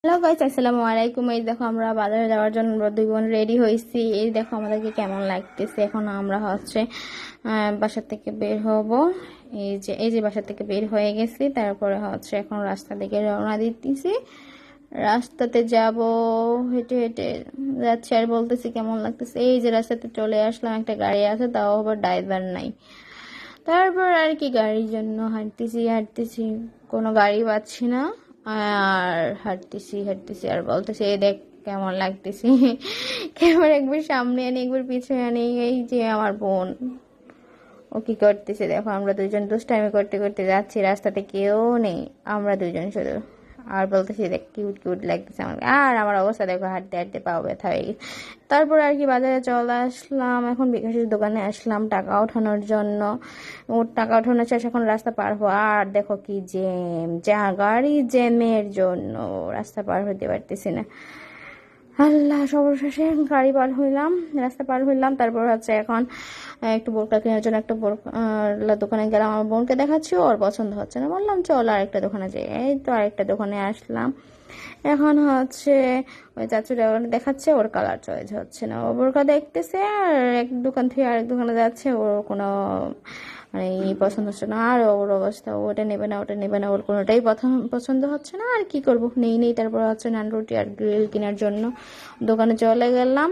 Hello guys, আসসালামু আলাইকুম। এই দেখো আমরা বাজারে যাওয়ার জন্য আমরা দুই বোন রেডি হয়েছি। এই দেখো আমাদেরকে কেমন লাগতেছে। এখন আমরা বাসা থেকে বের হব। এই যে বাসা থেকে বের হয়ে গেছি। তারপরে এখন রাস্তা দিকে রওনা দিতেছি। রাস্তাতে যাব, হেঁটে হেঁটে যাচ্ছি আর বলতেছি কেমন লাগতেছে। এই যে রাস্তাতে চলে আসলাম, একটা গাড়ি আছে, তাও আবার ড্রাইভার নাই। তারপর আর কি গাড়ির জন্য হাঁটতেছি হাঁটতেছি, কোনো গাড়ি পাচ্ছি না। আর হাঁটতেছি হাঁটতেছি আর বলতেছি এই দেখ কেমন লাগতেছি। ক্যামেরা একবার সামনে আনি, একবার পিছনে আনি। এই যে আমার বোন, ও কি করতেছে দেখো। আমরা দুজন দুষ্টামি করতে করতে যাচ্ছি, রাস্তাতে কেউ নেই, আমরা দুজন শুধু। আর বলতেছি দেখ কিউট কিউট লাগতেছে আমার। আর আমার অবস্থা দেখো, হাঁটতে হাঁটতে পাও ব্যথা হয়ে গেছে। তারপর আর কি বাজারে চলে আসলাম। এখন বিকাশের দোকানে আসলাম টাকা ওঠানোর জন্য। ওর টাকা ওঠানো শেষ, এখন রাস্তা পার হওয়া। আর দেখো কি জ্যাম, যা গাড়ি জ্যামের জন্য রাস্তা পার হতে পারতেছি না। আল্লাহ, সর্বশেষে গাড়ি পার হইলাম, রাস্তা পার হইলাম। তারপর এখন একটু বোরকা কেনার জন্য একটা বোরকা দোকানে গেলাম। আমার বোনকে দেখাচ্ছি, ওর পছন্দ হচ্ছে না, বললাম চল আরেকটা দোকানে যাই। এই তো আরেকটা দোকানে আসলাম। এখন ওই চাচুটা দেখাচ্ছে, ওর কালার চয়েস হচ্ছে না। ও বোরকা দেখতেছে আর এক দোকান থেকে আরেক দোকানে যাচ্ছে, ওর কোনো মানে পছন্দ হচ্ছে না। আর ওর অবস্থা, ওটা নেবে না ওটা নেবে না, ওর কোনোটাই পছন্দ হচ্ছে না। আর কি করবো, নেই। তারপর নান রুটি আর গ্রিল কেনার জন্য দোকানে চলে গেলাম।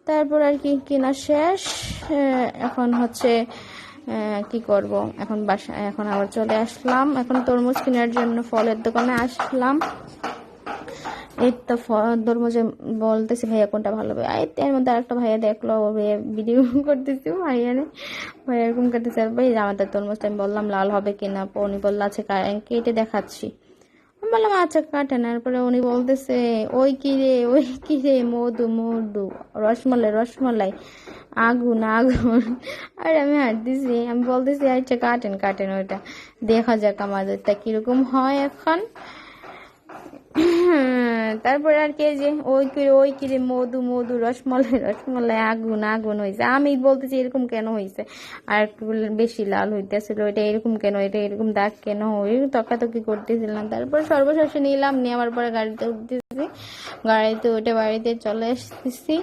তারপর আর কি কেনা শেষ। এখন কি করব, এখন আবার চলে আসলাম। এখন তরমুজ কেনার জন্য ফলের দোকানে আসলাম। এই তো তরমুজে বলতেছি ভাইয়া কোনটা ভালো হবে। এর মধ্যে আরেকটা ভাইয়া দেখলো, ও ভাইয়া ভিডিও করতেছি, ভাইয়া এরকম করতেছে। ভাই আমাদের তরমুজটা আমি বললাম লাল হবে কিনা, উনি বললো আচ্ছা কেটে দেখাচ্ছি। আমি বললাম আচ্ছা কাটেন। তারপরে উনি বলতেছে ওই কিরে মধু মধু, রসমালাই রসমালাই, আগুন আগুন। আর আমি হাঁটতেছি, আমি বলতেছি আচ্ছা কাটেন কাটেন, ওইটা দেখা যাক আমাদেরটা কিরকম হয় এখন। তারপরে আর কে যে ওই কিরে মধু মধু, রসমালাই রসমালাই, আগুন আগুন হয়েছে। আমি বলতেছি এরকম কেন হয়েছে, আর একটু বেশি লাল হইতেছিল, এটা এরকম কেন, এটা এরকম দাগ কেন, ওই তকাতকি করতেছিলাম। তারপর সর্বশেষে নিলাম, নিয়ে আমার পরে গাড়িতে উঠতেছি। গাড়িতে উঠে বাড়িতে চলে আসতেছি।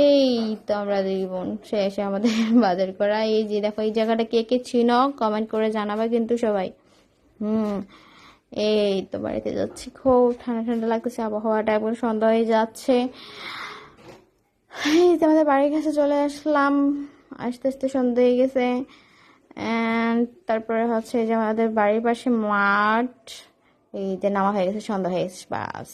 এই তো আমরা দুই বোন শেষে আমাদের বাজার করা। এই যে দেখো, এই জায়গাটা কে কে চিনো কমেন্ট করে জানাবা কিন্তু সবাই। এই তো বাড়িতে যাচ্ছি, খুব ঠান্ডা ঠান্ডা লাগতেছে, আবহাওয়াটা একবার সন্ধ্যা হয়ে যাচ্ছে। এই তো আমাদের বাড়ির কাছে চলে আসলাম, আস্তে আস্তে সন্ধ্যা হয়ে গেছে। তারপরে যে আমাদের বাড়ির পাশে মাঠ, এই যে নামা হয়ে গেছে, সন্ধ্যা হয়ে গেছে, বাস।